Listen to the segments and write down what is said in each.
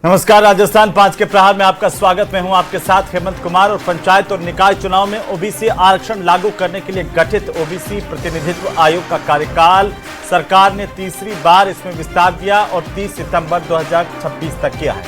नमस्कार, राजस्थान 5 के प्रहार में आपका स्वागत। मैं हूं आपके साथ हेमंत कुमार। और पंचायत और निकाय चुनाव में ओबीसी आरक्षण लागू करने के लिए गठित ओबीसी प्रतिनिधित्व आयोग का कार्यकाल सरकार ने तीसरी बार इसमें विस्तार दिया और 30 सितंबर 2026 तक किया है।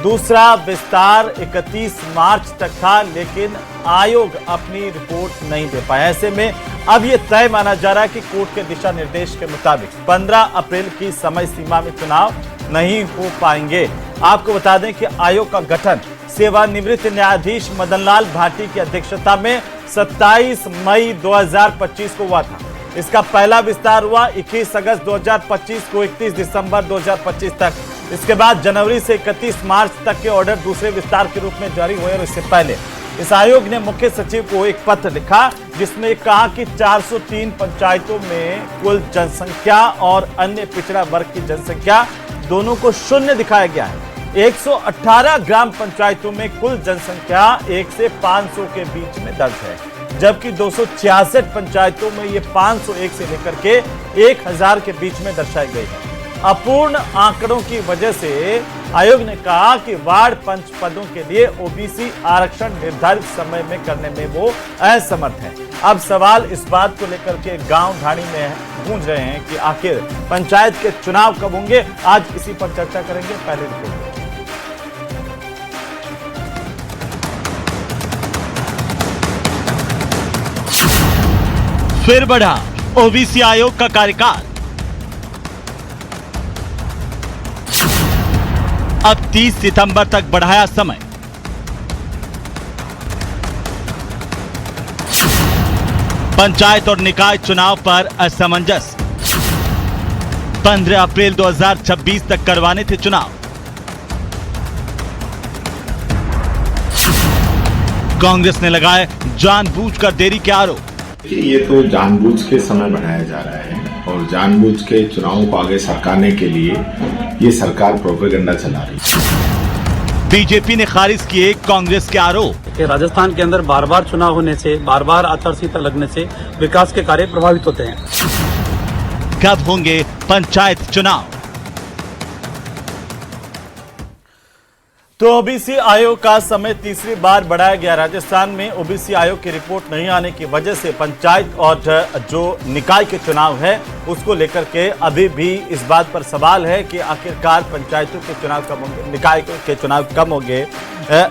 दूसरा विस्तार 31 मार्च तक था, लेकिन आयोग अपनी रिपोर्ट नहीं दे पाया। ऐसे में अब यह तय माना जा रहा है कि कोर्ट के दिशा निर्देश के मुताबिक 15 अप्रैल की समय सीमा में चुनाव नहीं हो पाएंगे। आपको बता दें कि आयोग का गठन सेवानिवृत्त न्यायाधीश मदन लाल भाटी की अध्यक्षता में 27 मई 2025 को हुआ था। इसका पहला विस्तार हुआ 21 अगस्त 2025 को 31 दिसंबर 2025 तक। इसके बाद जनवरी से 31 मार्च तक के ऑर्डर दूसरे विस्तार के रूप में जारी हुए। और इससे पहले इस आयोग ने मुख्य सचिव को एक पत्र लिखा जिसमें कहा कि 403 पंचायतों में कुल जनसंख्या और अन्य पिछड़ा वर्ग की जनसंख्या दोनों को शून्य दिखाया गया है। 118 ग्राम पंचायतों में कुल जनसंख्या 1 से 500 के बीच में दर्ज है, जबकि 266 पंचायतों में ये 501 से लेकर के 1000 के बीच में दर्शाई गई है। अपूर्ण आंकड़ों की वजह से आयोग ने कहा कि वार्ड पंच पदों के लिए ओबीसी आरक्षण निर्धारित समय में करने में वो असमर्थ है। अब सवाल इस बात को लेकर के गांव ढाणी में गूंज रहे हैं कि आखिर पंचायत के चुनाव कब होंगे। आज इसी पर चर्चा करेंगे। पहले रिपोर्ट। फिर बढ़ा ओबीसी आयोग का कार्यकाल। अब 30 सितंबर तक बढ़ाया समय। पंचायत और निकाय चुनाव पर असमंजस। 15 अप्रैल 2026 तक करवाने थे चुनाव। कांग्रेस ने लगाए जानबूझकर देरी के आरोप। ये तो जानबूझ के समय बढ़ाया जा रहा है और जानबूझ के चुनाव को आगे सरकाने के लिए ये सरकार प्रोपेगेंडा चला रही है। बीजेपी ने खारिज किए कांग्रेस के आरोप कि राजस्थान के अंदर बार बार चुनाव होने से, बार बार आचार संहिता लगने से विकास के कार्य प्रभावित होते हैं। कब होंगे पंचायत चुनाव? तो ओबीसी आयोग का समय तीसरी बार बढ़ाया गया। राजस्थान में ओबीसी आयोग की रिपोर्ट नहीं आने की वजह से पंचायत और जो निकाय के चुनाव है उसको लेकर के अभी भी इस बात पर सवाल है कि आखिरकार पंचायतों के चुनाव कब होंगे, निकाय के चुनाव कब होंगे।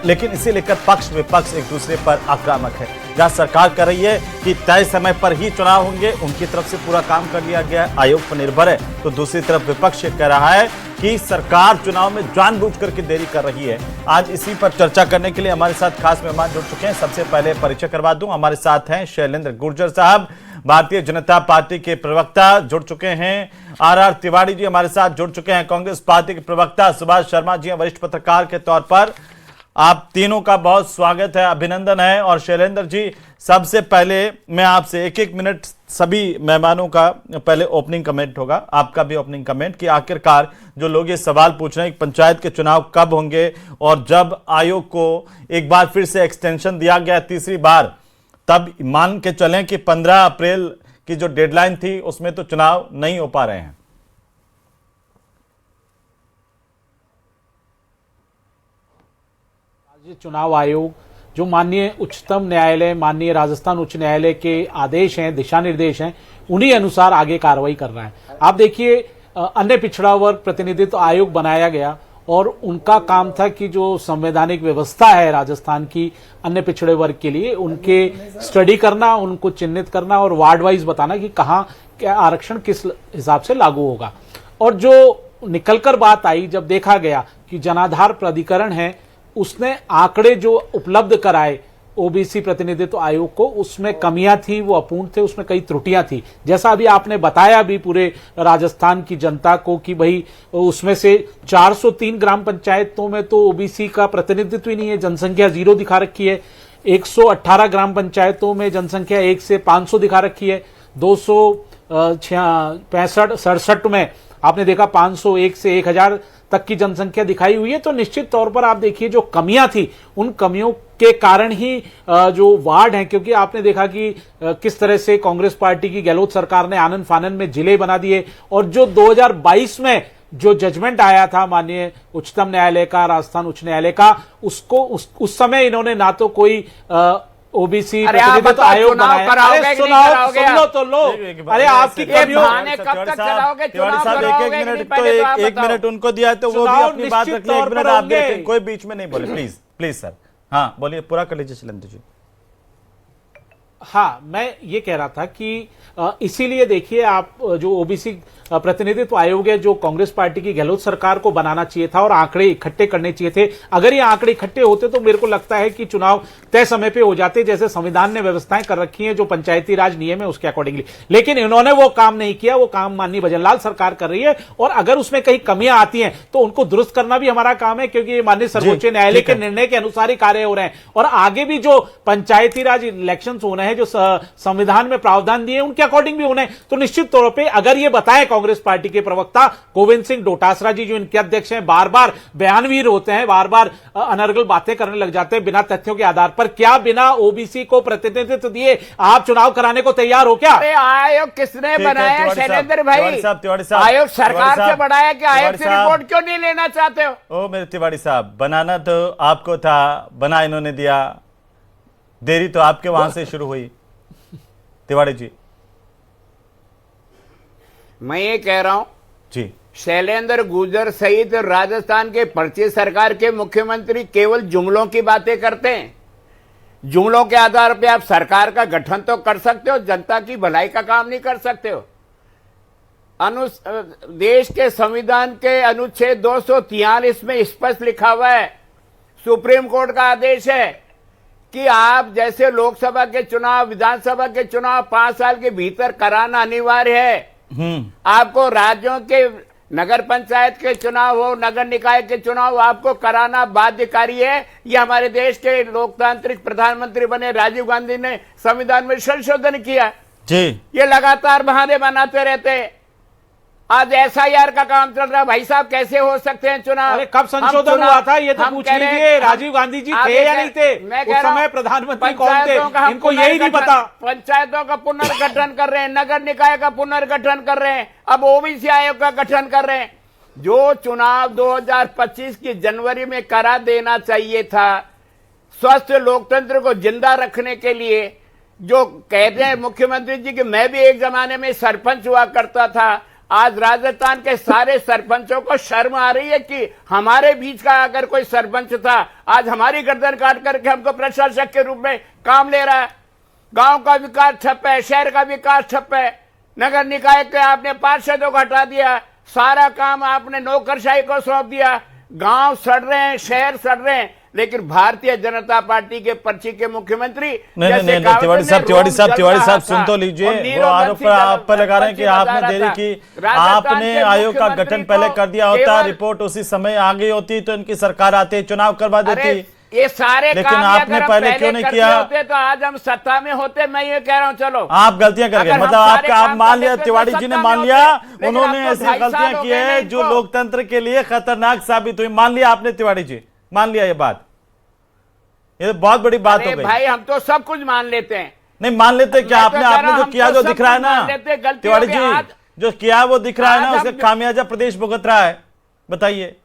लेकिन इसे लेकर पक्ष विपक्ष एक दूसरे पर आक्रामक है। जहां सरकार कर रही है कि तय समय पर ही चुनाव होंगे, उनकी तरफ से पूरा काम कर लिया गया, आयोग पर निर्भर है, तो दूसरी तरफ विपक्ष कह रहा है कि सरकार चुनाव में जानबूझ करके देरी कर रही है। आज इसी पर चर्चा करने के लिए हमारे साथ खास मेहमान जुड़ चुके हैं। सबसे पहले परिचय करवा दूं, हमारे साथ हैं शैलेंद्र गुर्जर साहब, भारतीय जनता पार्टी के प्रवक्ता जुड़ चुके हैं। आर तिवारी जी हमारे साथ जुड़ चुके हैं। कांग्रेस पार्टी के प्रवक्ता सुभाष शर्मा जी वरिष्ठ पत्रकार के तौर पर। आप तीनों का बहुत स्वागत है, अभिनंदन है। और शैलेंद्र जी, सबसे पहले मैं आपसे एक मिनट, सभी मेहमानों का पहले ओपनिंग कमेंट होगा, आपका भी ओपनिंग कमेंट, कि आखिरकार जो लोग ये सवाल पूछ रहे हैं कि पंचायत के चुनाव कब होंगे और जब आयोग को एक बार फिर से एक्सटेंशन दिया गया तीसरी बार, तब मान के चलें कि 15 अप्रैल की जो डेडलाइन थी उसमें तो चुनाव नहीं हो पा रहे हैं। चुनाव आयोग जो माननीय उच्चतम न्यायालय, माननीय राजस्थान उच्च न्यायालय के आदेश हैं, दिशा निर्देश हैं, उन्हीं अनुसार आगे कार्रवाई कर रहा है। आप देखिए, अन्य पिछड़ा वर्ग प्रतिनिधित्व आयोग बनाया गया और उनका काम था कि जो संवैधानिक व्यवस्था है राजस्थान की अन्य पिछड़े वर्ग के लिए, उनके स्टडी करना, उनको चिन्हित करना और वार्ड वाइज बताना कि कहाँ क्या आरक्षण किस हिसाब से लागू होगा। और जो निकलकर बात आई, जब देखा गया कि जनाधार प्राधिकरण है उसने आंकड़े जो उपलब्ध कराए ओबीसी प्रतिनिधित्व आयोग को, उसमें कमियां थी, वो अपूर्ण थे, उसमें कई त्रुटियां थी। जैसा अभी आपने बताया भी पूरे राजस्थान की जनता को कि भाई उसमें से 403 ग्राम पंचायतों में तो ओबीसी का प्रतिनिधित्व ही नहीं है, जनसंख्या 0 दिखा रखी है। 118 ग्राम पंचायतों में जनसंख्या 1 से 500 दिखा रखी है। 267 में आपने देखा 501 से 1000 तक की जनसंख्या दिखाई हुई है। तो निश्चित तौर पर आप देखिए जो कमियां थी, उन कमियों के कारण ही जो वार्ड हैं, क्योंकि आपने देखा कि किस तरह से कांग्रेस पार्टी की गहलोत सरकार ने आनन फानन में जिले बना दिए और जो 2022 में जो जजमेंट आया था माननीय उच्चतम न्यायालय का, राजस्थान उच्च न्यायालय का, उसको उस समय इन्होंने ना तो कोई ओबीसी प्रतिनिधित्व आयोग बनाया। अरे सुनाओ, सुन लो तो लो। अरे आपकी कमियों कब तक चलाओगे? तिवारी साहब एक मिनट उनको दिया है तो वो भी अपनी बात रख ले। एक मिनट आप देखें, कोई बीच में नहीं बोले, प्लीज प्लीज सर। हाँ बोलिए, पूरा कर लीजिए शैलेंद्र जी। हाँ, मैं ये कह रहा था कि इसीलिए देखिए, आप जो ओबीसी प्रतिनिधित्व आयोग है, जो कांग्रेस पार्टी की गहलोत सरकार को बनाना चाहिए था और आंकड़े इकट्ठे करने चाहिए थे। अगर ये आंकड़े इकट्ठे होते तो मेरे को लगता है कि चुनाव तय समय पे हो जाते, जैसे संविधान ने व्यवस्थाएं कर रखी हैं, जो पंचायती राज नियम है उसके अकॉर्डिंगली। लेकिन इन्होंने वो काम नहीं किया। वो काम माननीय भजनलाल सरकार कर रही है, और अगर उसमें कहीं कमियां आती हैं तो उनको दुरुस्त करना भी हमारा काम है, क्योंकि माननीय सर्वोच्च न्यायालय के निर्णय के अनुसार ही कार्य हो रहे हैं। और आगे भी जो पंचायती राज इलेक्शन होने हैं, जो संविधान में प्रावधान दिए उनके अकॉर्डिंग भी होने। तो निश्चित तौर पर अगर ये बताए कांग्रेस पार्टी के प्रवक्ता गोविंद सिंह डोटासरा जी, जो इनके अध्यक्ष हैं, बार बार बयानवीर होते हैं, बार बार अनर्गल बातें करने लग जाते हैं बिना तथ्यों के आधार पर, क्या बिना ओबीसी को प्रतिनिधित्व दिए आप चुनाव कराने को तैयार हो क्या? अरे आयोग किसने बनाया शैलेंद्र भाई? आयोग सरकार से बनाया कि आयोग से रिपोर्ट क्यों नहीं लेना चाहते हो? ओ मेरे तिवारी साहब, बनाना तो आपको था, बना इन्होंने दिया, देरी तो आपके वहां से शुरू हुई। तिवारी जी, मैं ये कह रहा हूं जी, शैलेंद्र गुर्जर सहित राजस्थान के पर्ची सरकार के मुख्यमंत्री केवल जुमलों की बातें करते हैं। जुमलों के आधार पर आप सरकार का गठन तो कर सकते हो, जनता की भलाई का काम नहीं कर सकते हो। देश के संविधान के अनुच्छेद 243 में स्पष्ट लिखा हुआ है, सुप्रीम कोर्ट का आदेश है कि आप जैसे लोकसभा के चुनाव, विधानसभा के चुनाव 5 साल के भीतर कराना अनिवार्य है। आपको राज्यों के नगर पंचायत के चुनाव हो, नगर निकाय के चुनाव, आपको कराना बाध्यकारी है। ये हमारे देश के लोकतांत्रिक प्रधानमंत्री बने राजीव गांधी ने संविधान में संशोधन किया जी। ये लगातार बहाने बनाते रहते हैं। आज एसआईआर का काम चल रहा है, भाई साहब कैसे हो सकते हैं चुनाव? अरे कब संशोधन हुआ था ये तो पूछ लीजिए। राजीव गांधी जी थे या नहीं थे? उस समय प्रधानमंत्री कौन थे? इनको यही नहीं पता। पंचायतों का पुनर्गठन कर रहे हैं, नगर निकाय का पुनर्गठन कर रहे हैं, अब ओबीसी आयोग का गठन कर रहे हैं। जो चुनाव 2025 की जनवरी में करा देना चाहिए था, स्वस्थ लोकतंत्र को जिंदा रखने के लिए, जो कहते हैं मुख्यमंत्री जी कि मैं भी एक जमाने में सरपंच हुआ करता था। आज राजस्थान के सारे सरपंचों को शर्म आ रही है कि हमारे बीच का अगर कोई सरपंच था, आज हमारी गर्दन काट करके हमको प्रशासक के रूप में काम ले रहा है। गांव का विकास ठप है, शहर का विकास ठप है, नगर निकाय के आपने पार्षदों को हटा दिया, सारा काम आपने नौकरशाही को सौंप दिया। गांव सड़ रहे हैं, शहर सड़ रहे हैं, लेकिन भारतीय जनता पार्टी के पर्ची के मुख्यमंत्री नहीं, तिवारी साहब सुन तो लीजिए। वो आरोप आप पर लगा रहे हैं कि आपने देरी की। आपने आयोग का गठन पहले कर दिया होता, रिपोर्ट उसी समय आ गई होती तो इनकी सरकार आती, चुनाव करवा देती। ये सारे लेकिन आपने पहले क्यों नहीं किया? होते तो आज हम सत्ता में होते। मैं ये कह रहा हूँ, चलो आप गलतियां कर गए, मतलब आपका आप मान लिया, तिवारी जी ने मान लिया उन्होंने ऐसी गलतियां की है जो लोकतंत्र के लिए खतरनाक साबित हुई। मान लिया आपने, तिवारी जी मान लिया ये बात, ये तो बहुत बड़ी बात हो गई। भाई हम तो सब कुछ मान लेते हैं। नहीं मान लेते क्या? आपने जो किया जो दिख रहा है ना तिवारी जी, जो किया वो दिख रहा है ना, उसका खामियाजा प्रदेश भुगत रहा है। बताइए।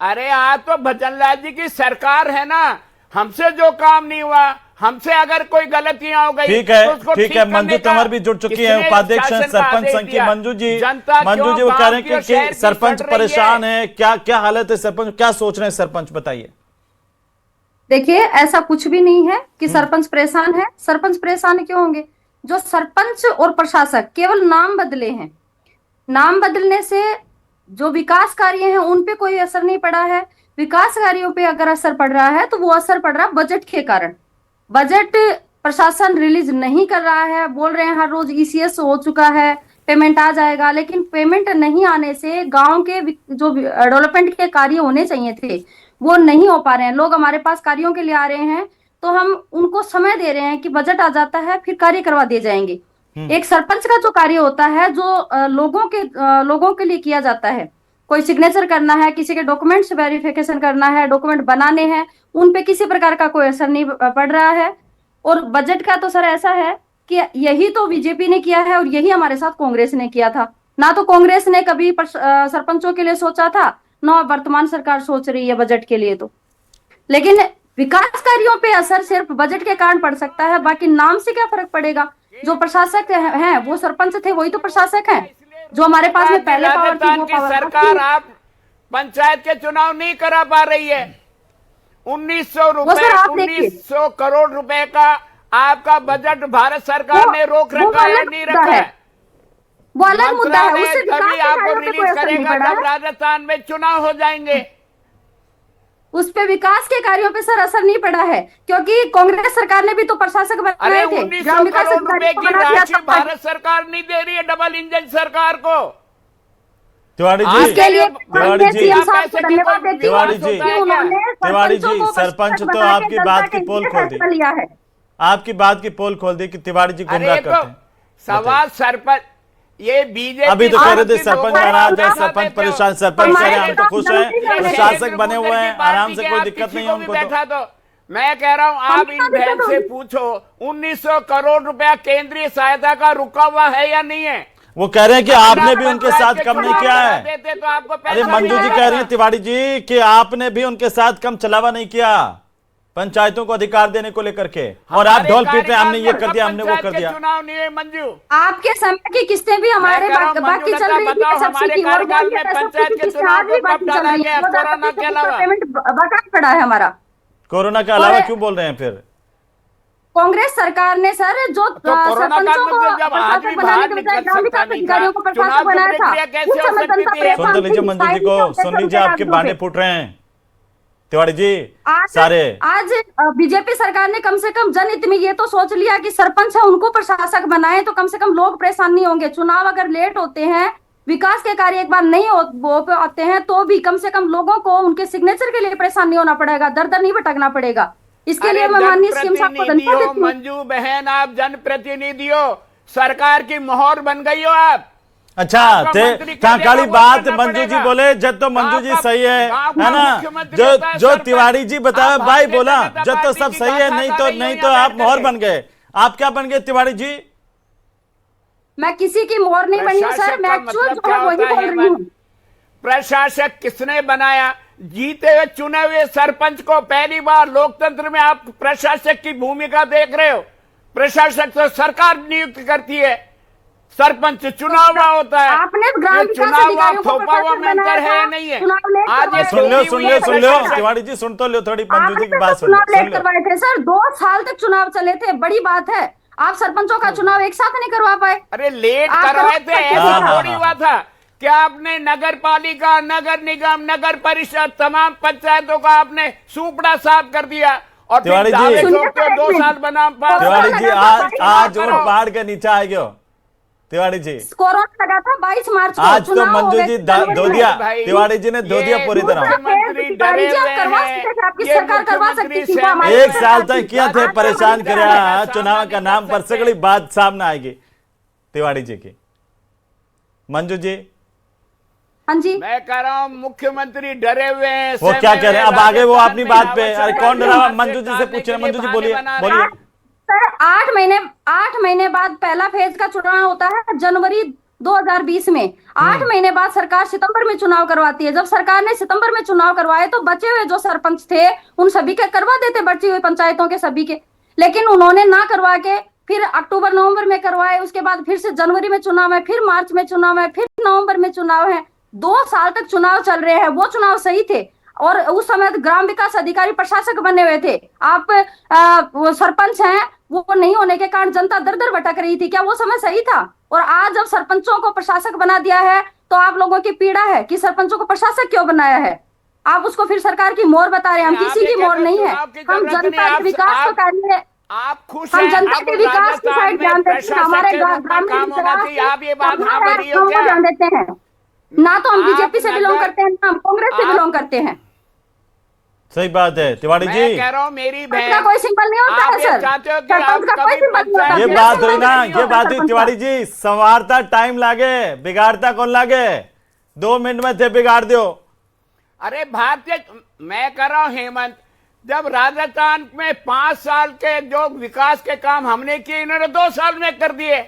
अरे आज तो भजनलाल जी की सरकार है ना, हमसे जो काम नहीं हुआ, हमसे अगर कोई गलतियां हो गई ठीक है, ठीक है। मंजू तंवर भी जुड़ चुकी है, उपाध्यक्ष सरपंच संघ की मंजू जी वो कह रहे हैं कि सरपंच परेशान है। क्या क्या हालत है सरपंच, क्या सोच रहे हैं सरपंच, बताइए। देखिए, ऐसा कुछ भी नहीं है कि सरपंच परेशान है। सरपंच परेशान क्यों होंगे? जो सरपंच और प्रशासक केवल नाम बदले हैं, नाम बदलने से जो विकास कार्य हैं उन पे कोई असर नहीं पड़ा है। विकास कार्यों पे अगर असर पड़ रहा है तो वो असर पड़ रहा है बजट के कारण। बजट प्रशासन रिलीज नहीं कर रहा है, बोल रहे हैं हर रोज ईसीएस हो चुका है, पेमेंट आ जाएगा, लेकिन पेमेंट नहीं आने से गांव के जो डेवलपमेंट के कार्य होने चाहिए थे वो नहीं हो पा रहे हैं। लोग हमारे पास कार्यों के लिए आ रहे हैं तो हम उनको समय दे रहे हैं कि बजट आ जाता है फिर कार्य करवा दिए जाएंगे। एक सरपंच का जो कार्य होता है, जो लोगों के लिए किया जाता है, कोई सिग्नेचर करना है, किसी के डॉक्यूमेंट्स वेरिफिकेशन करना है, डॉक्यूमेंट बनाने हैं, उन पे किसी प्रकार का कोई असर नहीं पड़ रहा है। और बजट का तो सर ऐसा है कि यही तो बीजेपी ने किया है और यही हमारे साथ कांग्रेस ने किया था। ना तो कांग्रेस ने कभी सरपंचों के लिए सोचा था, ना वर्तमान सरकार सोच रही है बजट के लिए। तो लेकिन विकास कार्यों पे असर सिर्फ बजट के कारण पड़ सकता है, बाकी नाम से क्या फर्क पड़ेगा। जो प्रशासक हैं वो सरपंच थे, वही तो प्रशासक हैं। जो हमारे पास में पहले पावर थी राजस्थान वो की पावर सरकार आप पंचायत के चुनाव नहीं करा पा रही है। 1900 रुपए, सर आप देखिए, 1900 करोड़ रुपए का आपका बजट भारत सरकार ने रोक रखा है, नहीं रखा है। वो अलग मुद्दा है, उससे मंत्रालय विकास तभी के आपको कार्यों पे कोई रिलीज असर नहीं करेगा पड़ा जब है। राजस्थान में चुनाव हो जाएंगे। उस पे विकास के कार्यों पे सर असर नहीं पड़ा है, क्योंकि कांग्रेस सरकार ने भी तो प्रशासक अरे बनाए थे। 1900 करोड़ रुपए की राशि भारत सरकार नहीं दे रही है डबल इंजन सरकार को। तिवारी आज जी, इसके लिए तिवारी जी, सीएम साहब को धन्यवाद देती हूँ तिवारी जी, कि उन्होंने तिवारी जी, सरपंचों को सरपंच तो बना के आपकी जनता बात के की पोल लिए खोल दी। फैसला लिया है। आपकी बात की पोल खोल दी कि तिवारी जी गुमराह अरे करते तो हैं। सवाल सरपंच, ये बीजेपी अभी तो कह रहे थे के सरपंच लोगों नाराज को है, दिखा सरपंच देते हो। परेशान, सरपंच कह रहे हैं हम तो खुश हैं, ये प्रशासक बने हुए हैं, पार्टी आराम से के कोई आप दिक्कत किसी नहीं को है भी उनको। तो बैठा दो। मैं कह रहा हूं आप इन बहन से पूछो 1900 करोड़ रुपया केंद्रीय सहायता का रुका हुआ है या नहीं है। वो कह रहे हैं कि आपने भी उनके साथ कम नहीं किया है। देते तो आपको पैसा अरे मंजू जी कह रही हैं तिवारी जी कि आपने भी उनके साथ कम चलावा नहीं किया पंचायतों को अधिकार देने को लेकर के, और आप ढोल पीट रहे हैं हमने ये कर दिया, हमने वो कर दिया। चुनाव नहीं है मंजू। आपके समय की किस्तें भी हमारे बाकी चल रही थी हमारे कार्यकाल में पंचायत के चुनाव को कब डाला गया कोरोना के अलावा? पेमेंट बकाया पड़ा है हमारा। कोरोना के अलावा क्यों बोल रहे हैं फिर? कांग्रेस सरकार ने सर जो सरपंचों को जब आदमी बाहर निकल सकता नहीं था, अधिकारियों को प्रशासक चुनाव की बनाया था, प्रक्रिया कैसे उस हो समय सकती जनता थी? परेशान सुन तो लीजिए थी। मंजू जी को, सुन लीजिए आपके बाने फूट रहे हैं तिवारी जी सारे। आज बीजेपी सरकार ने कम से कम जनहित में ये तो सोच लिया कि सरपंच है उनको प्रशासक बनाए तो कम से कम लोग परेशान नहीं होंगे। चुनाव अगर लेट होते हैं, विकास के कार्य एक बार नहीं हो पाते हैं, तो भी कम से कम लोगों को उनके सिग्नेचर के लिए परेशान नहीं होना पड़ेगा, दर दर नहीं भटकना पड़ेगा। इसके लिए मैं माननीय सीएम साहब को धन्यवाद देती हूँ। मंजू बहन आप जनप्रतिनिधि हो, सरकार की मोहर बन गई हो आप। अच्छा काली बात मंजू जी बोले जब तो मंजू जी सही है ना, जो तिवारी जी बताया भाई बोला जब तो सब सही है, नहीं तो आप मोहर बन गए। आप क्या बन गए तिवारी जी? मैं किसी की मोहर नहीं बनी हूँ सर, मैं एक्चुअल जो है वही बोल रही हूँ। प्रशासक किसने बनाया? जीते हुए चुने हुए सरपंच को पहली बार लोकतंत्र में आप प्रशासक की भूमिका देख रहे हो। प्रशासक तो सरकार नियुक्त करती है, सरपंच चुनाव में होता है। आपने ग्राम विकास चुनाव अधिकारियों को थोपा हुआ प्रशासक मेंटर है बनाया नहीं है? चुनाव लेट आज ये सुन लो तिवारी जी, सुन तो लो थोड़ी मंजू जी की बात सुन चुनाव लेट लो। करवाए थे सर, 2 साल तक चुनाव चले थे, बड़ी बात है। आप सरपंचों का चुनाव एक साथ नहीं करवा पाए। अरे लेट आप करवाए थे, हाँ, ऐसा हाँ, थोड़ी हुआ था। क्या आपने नगर पालिका, नगर निगम, नगर परिषद तमाम पंचायतों का आपने सूपड़ा साफ कर दिया और फिर तिवारी जी, दावे सुनिए ठोकते हो 2 साल बना पास? तिवारी जी आज करो। ऊंट पहाड़ के नीचे आ गयो तिवारी जी। कोरोना लगा था 22 मार्च को, आज तो चुनाव हो मंजू गए जी जनवरी धो में। दिया, भाई, तिवारी जी ने धो दिया पूरी तरह। मुख्यमंत्री डरे जी, आप हुए करवा हैं। सकते थे, आपकी ये सरकार करवा मुख्यमंत्री सकती थी, वो हमारी एक सरकार साल थी। तक किया थे आज परेशान हमारी कर सरकार है। चुनाव का नाम पर सगड़ी बात सामने आएगी तिवारी जी की। मंजू जी हाँ जी, मैं कह रहा हूँ मुख्यमंत्री डरे हुए हैं। वो क्या कह रहे हैं? अब आगे वो अपनी बात पे, राजस्थान अरे में कौन डरा? आवास मंजू जी से पूछ रहे हैं, मंजू जी बोलिए बोलिए। सर 8 महीने बाद पहला फेज का चुनाव होता है जनवरी 2020 में। 8 महीने बाद सरकार सितंबर में चुनाव करवाती है। जब सरकार ने सितंबर में चुनाव करवाए तो बचे हुए जो सरपंच थे उन सभी के करवा देते, बची हुई पंचायतों के सभी के, लेकिन उन्होंने ना करवा के फिर अक्टूबर नवंबर में करवाए। उसके बाद फिर से जनवरी में चुनाव है, फिर मार्च में चुनाव है, फिर नवंबर में चुनाव है। 2 साल तक चुनाव चल रहे हैं। वो चुनाव सही थे और उस समय ग्राम विकास अधिकारी प्रशासक बने हुए थे। आप वो सरपंच हैं, वो नहीं होने के कारण जनता दर दर भटक रही थी। क्या वो समय सही था? और आज जब सरपंचों को प्रशासक बना दिया है तो आप लोगों की पीड़ा है कि सरपंचों को प्रशासक क्यों बनाया है। आप उसको फिर सरकार की मोहर बता रहे हैं। हम किसी की मोहर नहीं है, हम जनता के विकास का कार्य, आप खुश हम हैं? जनता अब के विकास की साइड ध्यान देते हैं। हमारे काम होना चाहिए। आप ये बात हाँ भरी हो क्या? ध्यान देते हैं। ना तो हम बीजेपी से बिलोंग करते हैं, ना हम कांग्रेस से बिलोंग करते हैं। सही बात है तिवारी मैं जी। कह रहा हूँ मेरी इसका बहन, कोई सिंबल नहीं होता आप है ये सर। चाहते हो कि आप सरपंच का कोई कभी सिंबल नहीं होता। ये पंचायत बात हुई ना, नहीं ये होता बात हुई सरपंच तिवारी जी। संवारता टाइम लागे, बिगाड़ता कौन लागे? 2 मिनट में थे बिगाड़ दो। अरे भारतीय, मैं कह रहा हूँ हेमंत, जब राजस्थान में 5 साल के जो विकास के काम हमने किए इन्होंने 2 साल में कर दिए।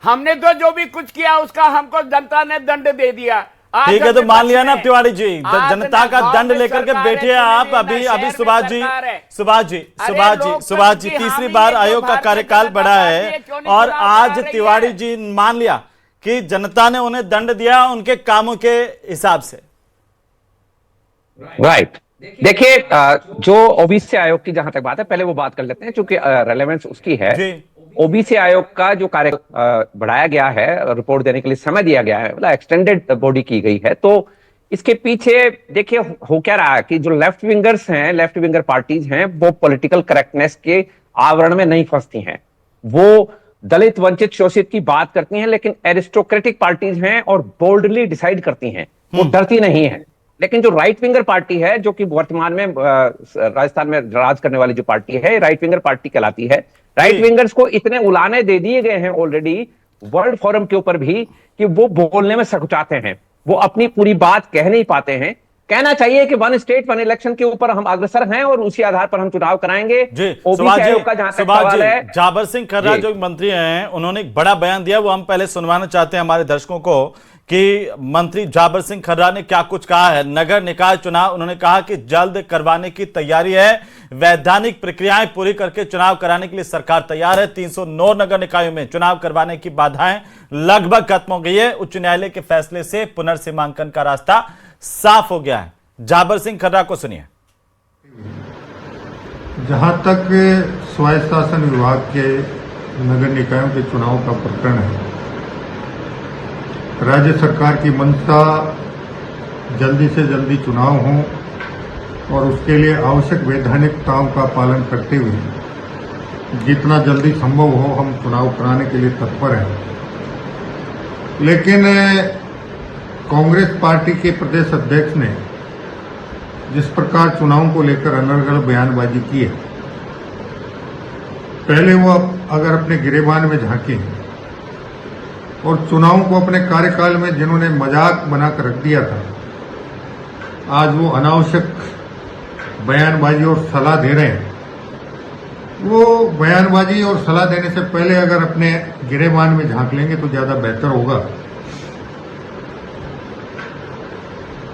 हमने तो जो भी कुछ किया उसका हमको जनता ने दंड दे दिया। आज ठीक है, तो अपने मान लिया ना बच्चे- तिवारी जी, आज जनता का गांव दंड में लेकर के सरकार बैठे है, हैं आप। शहर अभी में सुभाष जी सरकार है। सुभाष जी अरे सुभाष जी लोकतंत्र सुभाष जी की तीसरी हामी बार है, जो आयोग का भारतीय कार्यकाल जनता बढ़ा पार्टी है क्यों नहीं और चुनाव आज करा रही तिवारी है? जी मान लिया कि जनता ने उन्हें दंड दिया उनके कामों के हिसाब से। राइट देखिए, जो ओबीसी आयोग की जहां तक बात है, पहले वो बात कर लेते हैं क्योंकि रेलेवेंस उसकी है। जी। ओबीसी आयोग का जो कार्य बढ़ाया गया है, रिपोर्ट देने के लिए समय दिया गया है, मतलब एक्सटेंडेड बॉडी की गई है, तो इसके पीछे देखिए हो क्या रहा है कि जो लेफ्ट विंगर्स हैं, लेफ्ट विंगर पार्टीज हैं, वो पॉलिटिकल करेक्टनेस के आवरण में नहीं फंसती हैं। वो दलित, वंचित, शोषित की बात करती हैं, लेकिन एरिस्टोक्रेटिक पार्टीज हैं और बोल्डली डिसाइड करती हैं, वो डरती नहीं है। लेकिन जो राइट विंगर पार्टी है, जो कि वर्तमान में राजस्थान में राज करने वाली जो पार्टी है, राइट विंगर पार्टी कहलाती है। राइट विंगर्स को इतने उलाने दे दिए गए हैं ऑलरेडी वर्ल्ड फोरम के ऊपर भी कि वो बोलने में सकुचाते हैं, वो अपनी पूरी बात कह नहीं पाते हैं। कहना चाहिए कि वन स्टेट वन इलेक्शन के ऊपर हम अग्रसर हैं और उसी आधार पर हम चुनाव कराएंगे। जी ओबीसी आयोग का जहां तक सवाल है, जाबर सिंह खर्रा जी। जो मंत्री हैं, उन्होंने एक बड़ा बयान दिया, वो हम पहले सुनवाना चाहते हैं हमारे दर्शकों को कि मंत्री जाबर सिंह खर्रा ने क्या कुछ कहा है। नगर निकाय चुनाव उन्होंने कहा कि जल्द करवाने की तैयारी है, वैधानिक प्रक्रियाएं पूरी करके चुनाव कराने के लिए सरकार तैयार है। 309 नगर निकायों में चुनाव करवाने की बाधाएं लगभग खत्म हो गई है। उच्च न्यायालय के फैसले से पुनर्सीमांकन का रास्ता साफ हो गया है। जाबर सिंह खर्रा को सुनिए। जहां तक स्वायत्त शासन विभाग के नगर निकायों के चुनाव का प्रकरण है, राज्य सरकार की मंशा जल्दी से जल्दी चुनाव हो और उसके लिए आवश्यक वैधानिकताओं का पालन करते हुए जितना जल्दी संभव हो हम चुनाव कराने के लिए तत्पर हैं। लेकिन कांग्रेस पार्टी के प्रदेश अध्यक्ष ने जिस प्रकार चुनाव को लेकर अनर्गल बयानबाजी की है, पहले वो अगर अपने गिरेबान में झांके और चुनाव को अपने कार्यकाल में जिन्होंने मजाक बनाकर रख दिया था, आज वो अनावश्यक बयानबाजी और सलाह दे रहे हैं। वो बयानबाजी और सलाह देने से पहले अगर अपने गिरेबान में झांक लेंगे तो ज्यादा बेहतर होगा।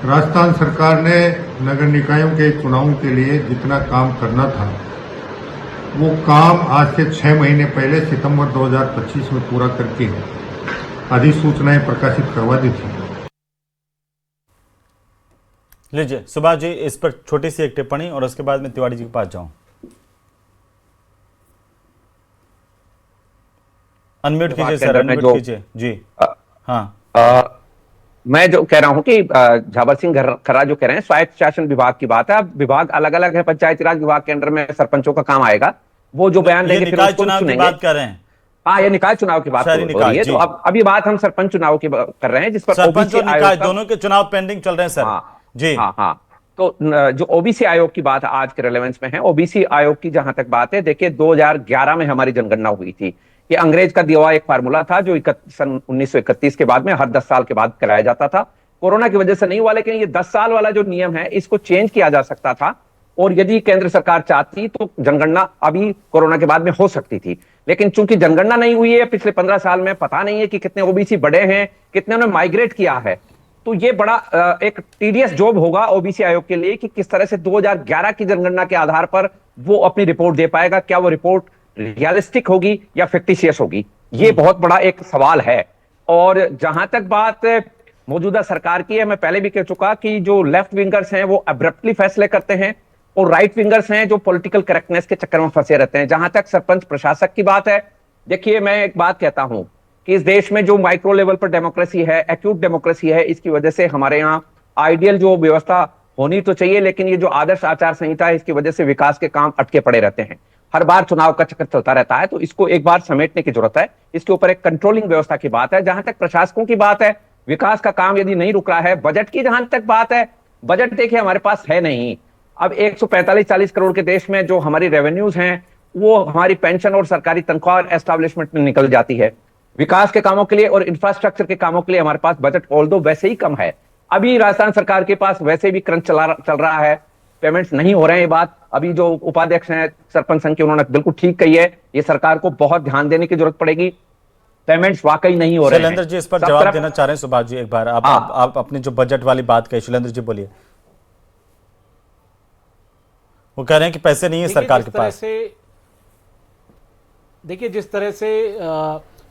राजस्थान सरकार ने नगर निकायों के चुनाव के लिए जितना काम करना था, वो काम आज से 6 महीने पहले सितंबर 2025 में पूरा करके अधिसूचनाएं प्रकाशित करवा दी थी। लीजिए सुभाष जी, इस पर छोटी सी एक टिप्पणी और उसके बाद मैं तिवारी जी के पास जाऊं। अनम्यूट कीजिए सर, अनम्यूट कीजिए जी। हाँ, मैं जो कह रहा हूं कि जाबर सिंह खर्रा जो कह रहे हैं स्वायत्त शासन विभाग की बात है। अब विभाग अलग अलग है, पंचायती राज विभाग के अंडर में सरपंचों का काम आएगा, वो जो बयान देंगे फिर उसको चुनाव की बात कर रहे हैं। हाँ, ये निकाय चुनाव की बात हो रही है। तो अब अभी बात हम सरपंच चुनाव की कर रहे हैं, जिस पर सरपंच और निकाय दोनों के चुनाव पेंडिंग चल रहे हैं सर। जी हाँ। तो जो ओबीसी आयोग की बात आज के रेलेवेंस में है, ओबीसी आयोग की जहां तक बात है, देखिए 2011 में हमारी जनगणना हुई थी। ये अंग्रेज का दिया हुआ एक फार्मूला था जो सन 1931 के बाद में हर 10 साल के बाद कराया जाता था। कोरोना की वजह से नहीं हुआ, लेकिन ये 10 साल वाला जो नियम है इसको चेंज किया जा सकता था और यदि केंद्र सरकार चाहती तो जनगणना अभी कोरोना के बाद में हो सकती थी। लेकिन चूंकि जनगणना नहीं हुई है पिछले 15 साल में, पता नहीं है कि कितने ओबीसी बढ़े हैं, कितने उन्होंने माइग्रेट किया है। तो ये बड़ा एक टीडियस जॉब होगा ओबीसी आयोग के लिए कि किस तरह से 2011 की जनगणना के आधार पर वो अपनी रिपोर्ट दे पाएगा। क्या वो रिपोर्ट रियलिस्टिक होगी या फिक्टिशियस होगी, ये बहुत बड़ा एक सवाल है। और जहां तक बात मौजूदा सरकार की है, मैं पहले भी कह चुका कि जो लेफ्ट विंगर्स हैं वो अब्रप्टली फैसले करते हैं और राइट विंगर्स हैं जो पॉलिटिकल करेक्टनेस के चक्कर में फंसे रहते हैं। जहां तक सरपंच प्रशासक की बात है, देखिए मैं एक बात कहता हूं कि इस देश में जो माइक्रो लेवल पर डेमोक्रेसी है, एक्यूट डेमोक्रेसी है, इसकी वजह से हमारे यहाँ आइडियल जो व्यवस्था होनी तो चाहिए, लेकिन ये जो आदर्श आचार संहिता है इसकी वजह से विकास के काम अटके पड़े रहते हैं। हर बार चुनाव का चक्कर चलता रहता है, तो इसको एक बार समेटने की जरूरत है। इसके ऊपर एक कंट्रोलिंग व्यवस्था की बात है। जहां तक प्रशासकों की बात है, विकास का काम यदि नहीं रुक रहा है, बजट की जहां तक बात है, बजट देखिए हमारे पास है नहीं। अब 145-40 करोड़ के देश में जो हमारी रेवेन्यूज हैं वो हमारी पेंशन और सरकारी तनख्वाह और एस्टैब्लिशमेंट में निकल जाती है। विकास के कामों के लिए और इंफ्रास्ट्रक्चर के कामों के लिए हमारे पास बजट ऑल्दो वैसे ही कम है। अभी राजस्थान सरकार के पास वैसे भी क्रंच चल रहा है, पेमेंट्स नहीं हो रहे हैं। ये बात अभी जो उपाध्यक्ष हैं सरपंच संघ के, उन्होंने बिल्कुल ठीक कही है। ये सरकार को बहुत ध्यान देने की जरूरत पड़ेगी। पेमेंट्स वाकई नहीं हो रहे हैं। शैलेंद्र जी इस पर सब जवाब तरफ- देना चाह रहे हैं सुभाष जी, एक बार आप अपनी जो बजट वाली बात कही, शैलेंद्र जी बोलिए। वो कह रहे हैं कि पैसे नहीं है सरकार के पास। देखिए जिस तरह से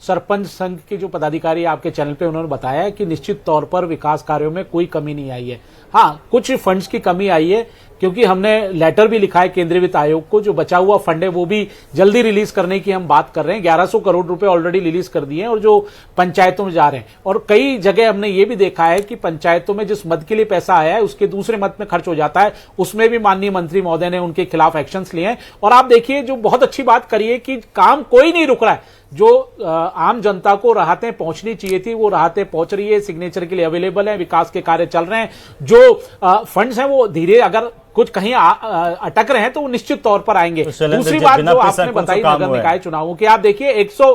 सरपंच संघ के जो पदाधिकारी आपके चैनल पे उन्होंने बताया है कि निश्चित तौर पर विकास कार्यों में कोई कमी नहीं आई है। हाँ, कुछ फंड्स की कमी आई है क्योंकि हमने लेटर भी लिखा है केंद्रीय वित्त आयोग को, जो बचा हुआ फंड है वो भी जल्दी रिलीज करने की हम बात कर रहे हैं। 1100 करोड़ रुपए ऑलरेडी रिलीज कर दिए हैं और जो पंचायतों में जा रहे हैं, और कई जगह हमने ये भी देखा है कि पंचायतों में जिस मद के लिए पैसा आया है उसके दूसरे मद में खर्च हो जाता है, उसमें भी माननीय मंत्री महोदय ने उनके खिलाफ एक्शंस लिए हैं। और आप देखिए जो बहुत अच्छी बात करिए कि काम कोई नहीं रुक रहा है, जो आम जनता को राहतें पहुंचनी चाहिए थी वो राहतें पहुंच रही है, सिग्नेचर के लिए अवेलेबल है, विकास के कार्य चल रहे हैं। जो फंड्स हैं वो धीरे, अगर कुछ कहीं अटक रहे हैं तो वो निश्चित तौर पर आएंगे। दूसरी बात जो आपने बताई नगर निकाय चुनावों की, आप देखिए 100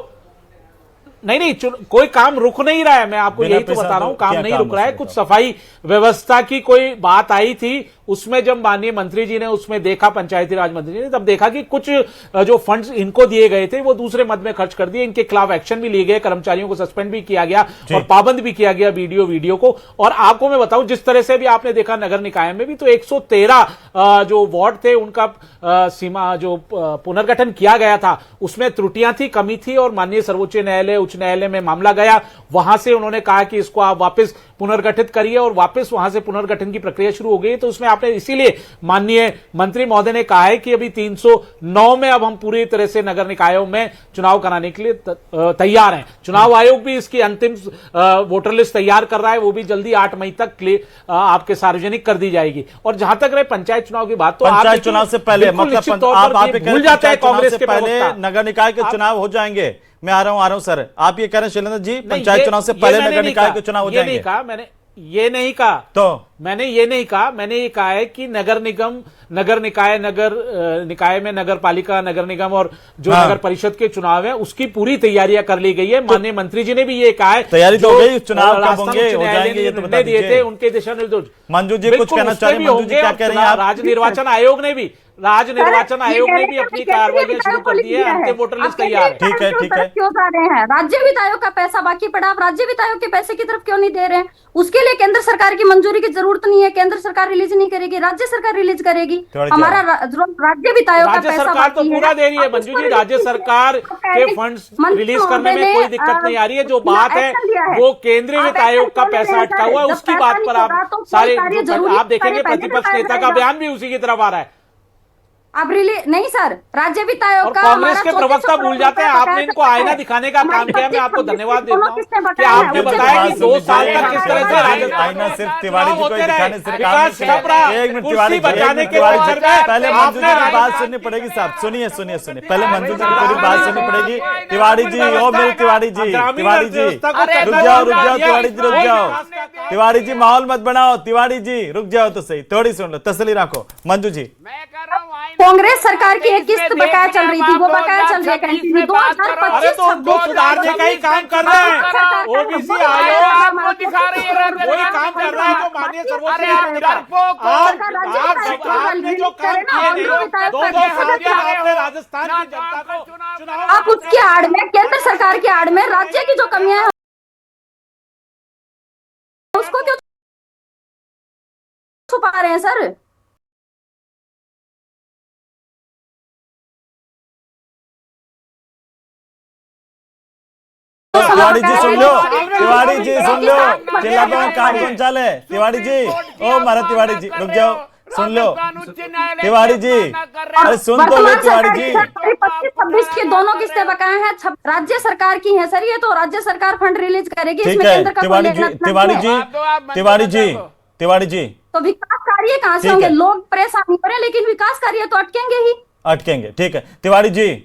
नहीं कोई काम रुक नहीं रहा है। मैं आपको यही तो बता रहा हूं, काम नहीं रुक रहा है। कुछ सफाई व्यवस्था की कोई बात आई थी, उसमें जब माननीय मंत्री जी ने उसमें देखा, पंचायती राज मंत्री जी ने, तब देखा कि कुछ जो फंड्स इनको दिए गए थे वो दूसरे मद में खर्च कर दिए। इनके खिलाफ एक्शन भी लिए गए, कर्मचारियों को सस्पेंड भी किया गया और पाबंद भी किया गया वीडियो को। और आपको मैं बताऊं जिस तरह से भी आपने देखा नगर निकाय में भी तो 113 जो वार्ड थे उनका सीमा जो पुनर्गठन किया गया था उसमें त्रुटियां थी, कमी थी, और माननीय सर्वोच्च न्यायालय, उच्च न्यायालय में मामला गया। वहां से उन्होंने कहा कि इसको आप वापस पुनर्गठित करिए और वापस वहां से पुनर्गठन की प्रक्रिया शुरू हो गई। तो उसमें आपने इसीलिए माननीय मंत्री महोदय ने कहा है कि अभी 309 में अब हम पूरी तरह से नगर निकायों में चुनाव कराने के लिए तैयार हैं। चुनाव आयोग भी इसकी अंतिम वोटर लिस्ट तैयार कर रहा है, वो भी जल्दी 8 मई तक आपके सार्वजनिक कर दी जाएगी। और जहां तक रहे पंचायत चुनाव की बात, तो पंचायत चुनाव से पहले मतलब आप भूल जाते हैं कांग्रेस के पहले नगर निकाय के चुनाव हो जाएंगे। मैं आ रहा हूं सर, आप ये कह रहे हैं शैलेंद्र जी पंचायत चुनाव से पहले नगर निकाय के चुनाव हो जाएंगे? नहीं कहा मैंने, ये नहीं कहा। तो मैंने ये नहीं कहा, मैंने ये कहा है कि नगर निगम, नगर निकाय, नगर निकाय में नगर पालिका, नगर निगम और जो नगर परिषद के चुनाव है उसकी पूरी तैयारियां कर ली गई है। माननीय मंत्री जी ने भी ये कहा है तैयारी तो हो गई, चुनाव कब होंगे, हो जाएंगे, ये तो बता दिए थे उनके दिशा निर्देश। मंजू जी कुछ कहना चाह रहे हैं? मंजू जी क्या कह रही हैं आप? राज्य निर्वाचन आयोग ने भी अपनी कार्रवाई शुरू कर दी है, अंतिम वोटर लिस्ट तैयार है। ठीक है क्यों जा रहे हैं? राज्य वित्त आयोग का पैसा बाकी पड़ा, आप राज्य वित्त आयोग के पैसे की तरफ क्यों नहीं दे रहे हैं? उसके लिए केंद्र सरकार की मंजूरी की जरूरत नहीं है, केंद्र सरकार रिलीज नहीं करेगी, राज्य सरकार रिलीज करेगी। हमारा राज्य वित्त आयोग का पैसा सरकार तो पूरा दे रही है मंजू जी, राज्य सरकार के फंड्स रिलीज करने में कोई दिक्कत नहीं आ रही है। जो बात है वो केंद्रीय वित्त आयोग का पैसा अटका हुआ है, उसकी बात पर आप सारे आप देखेंगे प्रतिपक्ष नेता का बयान भी उसी की तरफ आ रहा है। अब रिलीज नहीं सर, राज्य वित्त आयोग का कांग्रेस के प्रवक्ता भूल जाते हैं, आपने इनको आईना दिखाने का काम किया। मैं आपको धन्यवाद देता हूं कि आपने बताया कि 2 साल तक किस तरह से आईना सिर्फ तिवारी जी को दिखाने से काम विकास नहीं छपरा एक मिनट तिवारी बचाने के पहले मंजू जी की बात सुननी पड़ेगी साहब। सुनिए पहले मंजू जी की पूरी बात सुननी पड़ेगी। तिवारी जी, ओ मेरे तिवारी जी, तिवारी जी रुक जाओ तिवारी जी, रुक जाओ तिवारी जी, माहौल मत बनाओ तिवारी जी, रुक जाओ तो सही, थोड़ी सुन लो, तसल्ली रखो। मंजू जी, मैं कर रहा हूँ कांग्रेस सरकार की एक किस्त बकाया चल रही थी, वो बकाया चल रही है कंटिन्यू 2025 तो उनको सुधारने का ही काम कर रहे हैं। ओबीसी आयोग आपको दिखा रही है, वही काम कर रहा है जो माननीय सर्वोच्च न्यायालय आपने जो काम किए 2 साल के आपने राजस्थान की जनता को चुनाव, आप उसकी आड़ में, केंद्र सरकार की आड़ में राज्य की जो कमियां हैं उसको क्यों छुपा रहे हैं सर? तिवारी जी सुन लो, तिवारी जी सुन लो, चिल्लाते काम कौन चाले? तिवारी जी, ओ मारा तिवारी जी, रुक जाओ, सुन लो तिवारी जी, अरे सुन तो लो तिवारी जी। 25-26 की दोनों किस्तें बकाया हैं, राज्य सरकार की है सर, ये तो राज्य सरकार फंड रिलीज करेगी। ठीक है तिवारी जी, तिवारी जी, तो विकास कार्य कहाँ से होंगे? लोग परेशान हो रहे हैं लेकिन विकास कार्य तो अटकेंगे ही, अटकेंगे। ठीक है तिवारी जी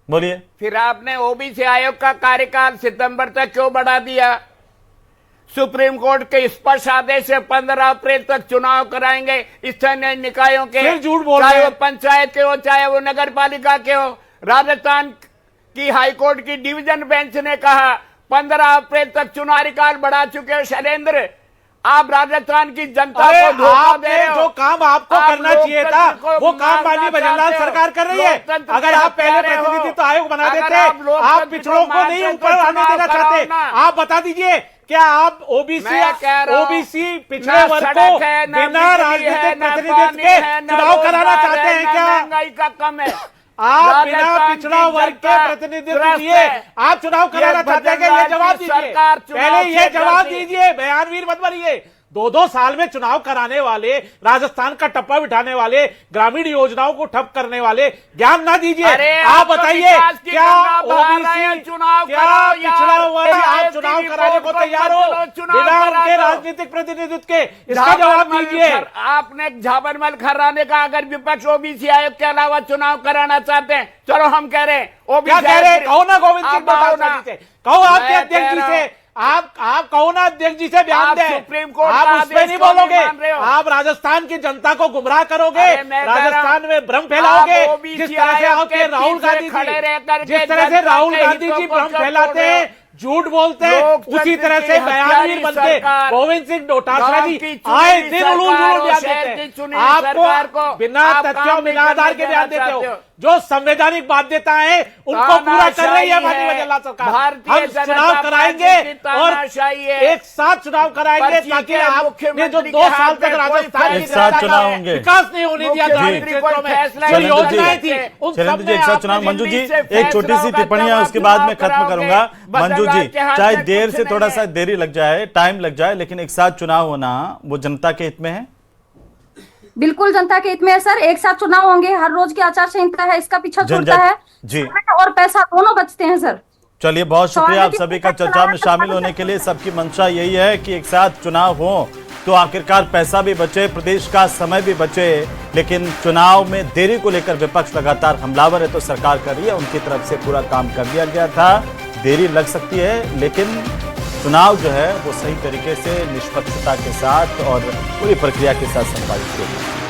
बोलिए। फिर आपने ओबीसी आयोग का कार्यकाल सितंबर तक क्यों बढ़ा दिया? सुप्रीम कोर्ट के स्पष्ट आदेश से 15 अप्रैल तक चुनाव कराएंगे स्थानीय निकायों के, चाहे वो पंचायत के हो चाहे वो नगर पालिका के हो। राजस्थान की हाईकोर्ट की डिवीजन बेंच ने कहा 15 अप्रैल तक चुनाव कार्यकाल बढ़ा चुके हो शैलेंद्र। आप राजस्थान की जनता अरे को धोखा दे आपने रहे हो। जो काम आपको आप करना चाहिए था लोकतंत्र को वो काम मारना माननीय भजनलाल चाहते हो। सरकार कर रही है। लोकतंत्र अगर के आप पहले हत्यारे हो। प्रतिनिधित्व आयोग बना अगर देते, आप लोकतंत्र आप पिछड़ों को नहीं मानते ऊपर तो आने चुनाव देना कराओ चाहते। ना। आप बता दीजिए, क्या आप ओबीसी मैं कह रहा हूं, ओबीसी पिछड़े ना वर्ग सड़क को है, ना बिना बिजली है, राजनीतिक ना प्रतिनिधित्व पानी के है, ना चुनाव कराना रोजगार चाहते है, हैं ना क्या? महंगाई का कम है। आप बिना राजस्थान पिछड़ा की वर्ग के जनता प्रतिनिधित्व त्रस्त दिए है। आप चुनाव कराना चाहते हैं क्या? ये जवाब दीजिए। सरकार चुनाव पहले ये से जवाब डरती है। दीजिए, बयानवीर मत बनिए। 2-2 साल में चुनाव कराने वाले, राजस्थान का टप्पा बिठाने वाले, ग्रामीण योजनाओं को ठप करने वाले ज्ञान ना दीजिए। अरे आप तो बताइए, विकास की क्या गंगा बहा रहे हैं, ओबीसी, चुनाव क्या कराओ यार। पिछड़ा वर्ग आप चाहे चुनाव टीवी कराने को बोर्ड को तैयार हो बदलो, चुनाव बिना करा उनके दो। राजनीतिक प्रतिनिधित्व के? इसका जवाब दीजिए। आपने झाबरमल खर्राने का अगर विपक्ष ओबीसी आयोग के अलावा चुनाव कराना चाहते हैं, चलो हम कह रहे हैं क्या कह रहे हैं? कहो ना गोविंद सिंह डोटासरा जी से, कहो आपके मैं अध्यक्ष कह जी रहा से, हूं। आप कहो ना अध्यक्ष जी से बयान आप दें। सुप्रीम कोर्ट आप का उस पे आदेश नहीं क्यों नहीं बोलोगे। मान रहे हो? आप राजस्थान की जनता को गुमराह करोगे, अरे मैं कह रहा हूं, राजस्थान में भ्रम फैलाओगे। आप OBC जिस तरह से आयोग आपके के राहुल पीछे गांधी खड़े रह जी, करके जिस तरह से जनता राहुल के गांधी हितों जी को भ्रम चोट फैलाते तोड़ रहे हैं, झूठ बोलते हैं, लोकतंत्र उसी तरह की से बयानवीर हत्यारी बनते सरकार, गोविंद सिंह डोटासरा गांव जी की चुनी आए हुई दिन सरकार उलूल और बयान शहर देते की चुनी हैं। हुई सरकार को आपको बिना आप तथ्यों काम बिना नहीं आधार के करने बयान देना देते हो। चाहते हो। जो संवैधानिक बाध्यताएं हैं उनको पूरा कर रही है माननीय भजनलाल सरकार। भारतीय हम जनता चुनाव पार्टी कराएंगे की और तानाशाही है। एक साथ चुनाव कराएंगे पर्ची ताकि के आपने जो मुख्यमंत्री 2 के साल हाथ तक में कोई राजस्थान की एक साथ जनता चुनाव का होंगे। विकास नहीं होने दिया ग्रामीण मुख्यमंत्री क्षेत्रों कोई में, फैसला जो नहीं योजनाएं कर थी सकते। उन सब शैलेंद्र जी में एक साथ आपने चुनाव, मंजू जी दिल्ली से एक छोटी सी फैसला टिप्पणी है, होगा, उसके बाद चुनाव मैं खत्म कराओगे। करूंगा। मंजू जी, बदलाव के हाथ चाहे में देर कुछ से नहीं थोड़ा है। सा देरी लग जाए, टाइम लग जाए, लेकिन एक साथ चुनाव होना वो जनता के हित में है। बिल्कुल जनता के हित में है सर। एक साथ चुनाव होंगे, हर रोज की आचार संहिता है, इसका पीछा छूटता है जी। समय और पैसा दोनों बचते हैं सर। चलिए, बहुत शुक्रिया आप सभी का चर्चा में शामिल चलाया होने के लिए। सबकी मंशा यही है कि एक साथ चुनाव हो तो आखिरकार पैसा भी बचे, प्रदेश का समय भी बचे, लेकिन चुनाव में देरी को लेकर विपक्ष लगातार हमलावर है तो सरकार कर रही है, उनकी तरफ से पूरा काम कर दिया गया था। देरी लग सकती है लेकिन चुनाव जो है वो सही तरीके से निष्पक्षता के साथ और पूरी प्रक्रिया के साथ संपादित किया।